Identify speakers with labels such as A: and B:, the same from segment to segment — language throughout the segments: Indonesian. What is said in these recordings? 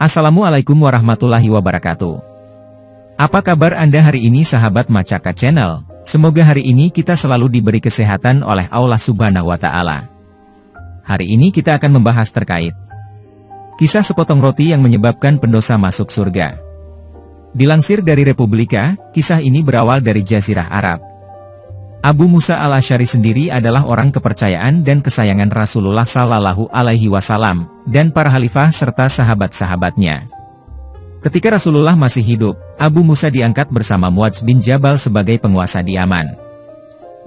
A: Assalamualaikum warahmatullahi wabarakatuh. Apa kabar Anda hari ini sahabat Macaka Channel? Semoga hari ini kita selalu diberi kesehatan oleh Allah Subhanahu wa Ta'ala. Hari ini kita akan membahas terkait kisah sepotong roti yang menyebabkan pendosa masuk surga. Dilansir dari Republika, kisah ini berawal dari Jazirah Arab. Abu Musa al-Asy'ari sendiri adalah orang kepercayaan dan kesayangan Rasulullah Sallallahu Alaihi Wasallam dan para khalifah serta sahabat-sahabatnya. Ketika Rasulullah masih hidup, Abu Musa diangkat bersama Muadz bin Jabal sebagai penguasa di Yaman.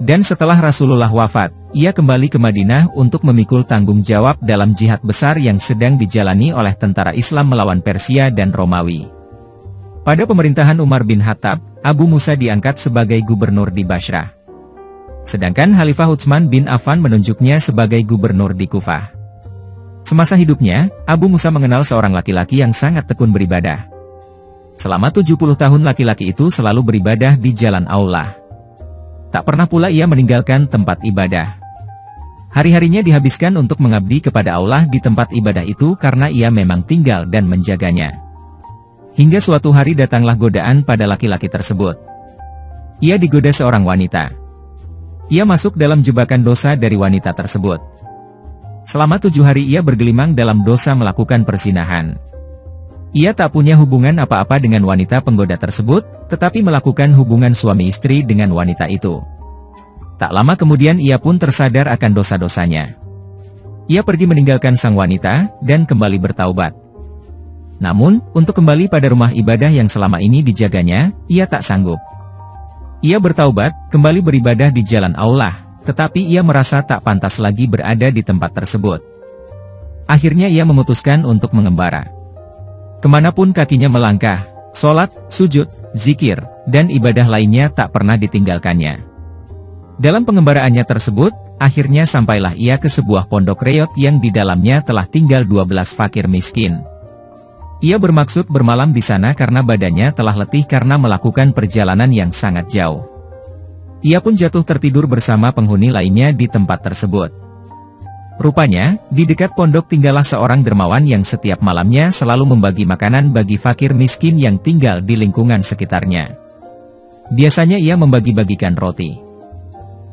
A: Dan setelah Rasulullah wafat, ia kembali ke Madinah untuk memikul tanggung jawab dalam jihad besar yang sedang dijalani oleh tentara Islam melawan Persia dan Romawi. Pada pemerintahan Umar bin Khattab, Abu Musa diangkat sebagai gubernur di Bashrah. Sedangkan Khalifah Utsman bin Affan menunjuknya sebagai gubernur di Kufah. Semasa hidupnya, Abu Musa mengenal seorang laki-laki yang sangat tekun beribadah. Selama 70 tahun laki-laki itu selalu beribadah di jalan Allah. Tak pernah pula ia meninggalkan tempat ibadah. Hari-harinya dihabiskan untuk mengabdi kepada Allah di tempat ibadah itu karena ia memang tinggal dan menjaganya. Hingga suatu hari datanglah godaan pada laki-laki tersebut. Ia digoda seorang wanita. Ia masuk dalam jebakan dosa dari wanita tersebut. Selama 7 hari ia bergelimang dalam dosa melakukan perzinahan. Ia tak punya hubungan apa-apa dengan wanita penggoda tersebut, tetapi melakukan hubungan suami istri dengan wanita itu. Tak lama kemudian ia pun tersadar akan dosa-dosanya. Ia pergi meninggalkan sang wanita, dan kembali bertaubat. Namun, untuk kembali pada rumah ibadah yang selama ini dijaganya, ia tak sanggup. Ia bertaubat, kembali beribadah di jalan Allah, tetapi ia merasa tak pantas lagi berada di tempat tersebut. Akhirnya ia memutuskan untuk mengembara. Kemanapun kakinya melangkah, sholat, sujud, zikir, dan ibadah lainnya tak pernah ditinggalkannya. Dalam pengembaraannya tersebut, akhirnya sampailah ia ke sebuah pondok reot yang di dalamnya telah tinggal 12 fakir miskin. Ia bermaksud bermalam di sana karena badannya telah letih karena melakukan perjalanan yang sangat jauh. Ia pun jatuh tertidur bersama penghuni lainnya di tempat tersebut. Rupanya, di dekat pondok tinggallah seorang dermawan yang setiap malamnya selalu membagi makanan bagi fakir miskin yang tinggal di lingkungan sekitarnya. Biasanya ia membagi-bagikan roti.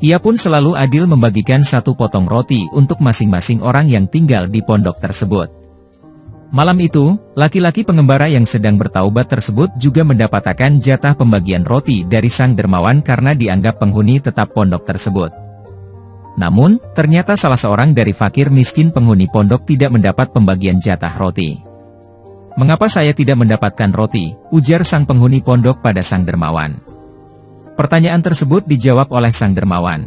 A: Ia pun selalu adil membagikan 1 potong roti untuk masing-masing orang yang tinggal di pondok tersebut. Malam itu, laki-laki pengembara yang sedang bertaubat tersebut juga mendapatkan jatah pembagian roti dari sang dermawan karena dianggap penghuni tetap pondok tersebut. Namun, ternyata salah seorang dari fakir miskin penghuni pondok tidak mendapat pembagian jatah roti. "Mengapa saya tidak mendapatkan roti?" ujar sang penghuni pondok pada sang dermawan. Pertanyaan tersebut dijawab oleh sang dermawan.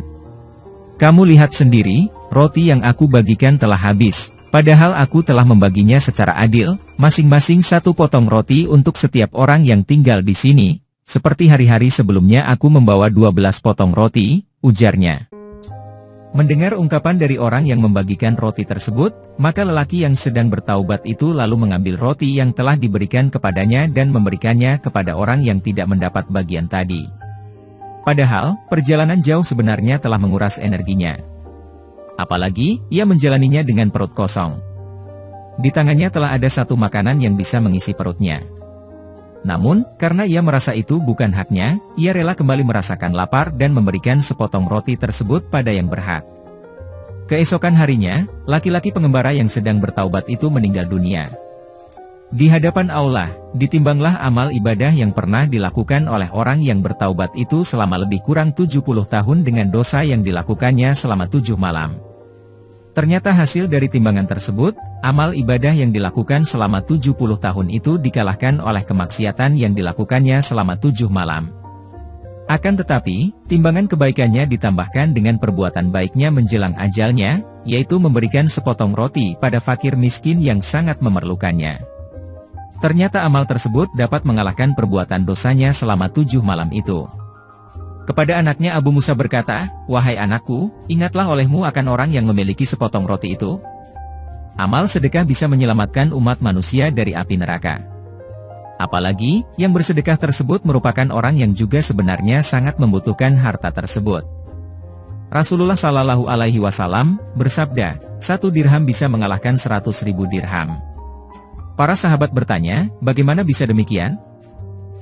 A: "Kamu lihat sendiri, roti yang aku bagikan telah habis. Padahal aku telah membaginya secara adil, masing-masing 1 potong roti untuk setiap orang yang tinggal di sini. Seperti hari-hari sebelumnya aku membawa 12 potong roti," ujarnya. Mendengar ungkapan dari orang yang membagikan roti tersebut, maka lelaki yang sedang bertaubat itu lalu mengambil roti yang telah diberikan kepadanya dan memberikannya kepada orang yang tidak mendapat bagian tadi. Padahal, perjalanan jauh sebenarnya telah menguras energinya. Apalagi, ia menjalaninya dengan perut kosong. Di tangannya telah ada 1 makanan yang bisa mengisi perutnya. Namun, karena ia merasa itu bukan haknya, ia rela kembali merasakan lapar dan memberikan sepotong roti tersebut pada yang berhak. Keesokan harinya, laki-laki pengembara yang sedang bertaubat itu meninggal dunia. Di hadapan Allah, ditimbanglah amal ibadah yang pernah dilakukan oleh orang yang bertaubat itu selama lebih kurang 70 tahun dengan dosa yang dilakukannya selama 7 malam. Ternyata hasil dari timbangan tersebut, amal ibadah yang dilakukan selama 70 tahun itu dikalahkan oleh kemaksiatan yang dilakukannya selama 7 malam. Akan tetapi, timbangan kebaikannya ditambahkan dengan perbuatan baiknya menjelang ajalnya, yaitu memberikan sepotong roti pada fakir miskin yang sangat memerlukannya. Ternyata amal tersebut dapat mengalahkan perbuatan dosanya selama 7 malam itu. Kepada anaknya Abu Musa berkata, "Wahai anakku, ingatlah olehmu akan orang yang memiliki sepotong roti itu. Amal sedekah bisa menyelamatkan umat manusia dari api neraka. Apalagi, yang bersedekah tersebut merupakan orang yang juga sebenarnya sangat membutuhkan harta tersebut." Rasulullah Sallallahu Alaihi Wasallam bersabda, 1 dirham bisa mengalahkan 100.000 dirham. Para sahabat bertanya, bagaimana bisa demikian?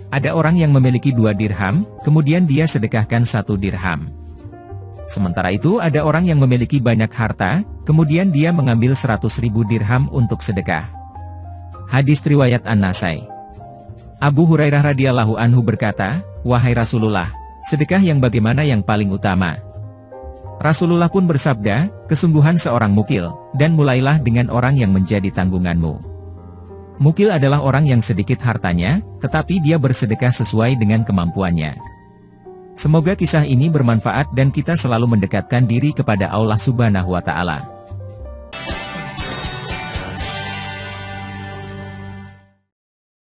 A: Ada orang yang memiliki 2 dirham, kemudian dia sedekahkan 1 dirham. Sementara itu ada orang yang memiliki banyak harta, kemudian dia mengambil 100.000 dirham untuk sedekah. Hadis riwayat An-Nasai. Abu Hurairah radhiyallahu anhu berkata, "Wahai Rasulullah, sedekah yang bagaimana yang paling utama?" Rasulullah pun bersabda, "Kesungguhan seorang mukil, dan mulailah dengan orang yang menjadi tanggunganmu." Mukil adalah orang yang sedikit hartanya, tetapi dia bersedekah sesuai dengan kemampuannya. Semoga kisah ini bermanfaat dan kita selalu mendekatkan diri kepada Allah Subhanahu wa Ta'ala.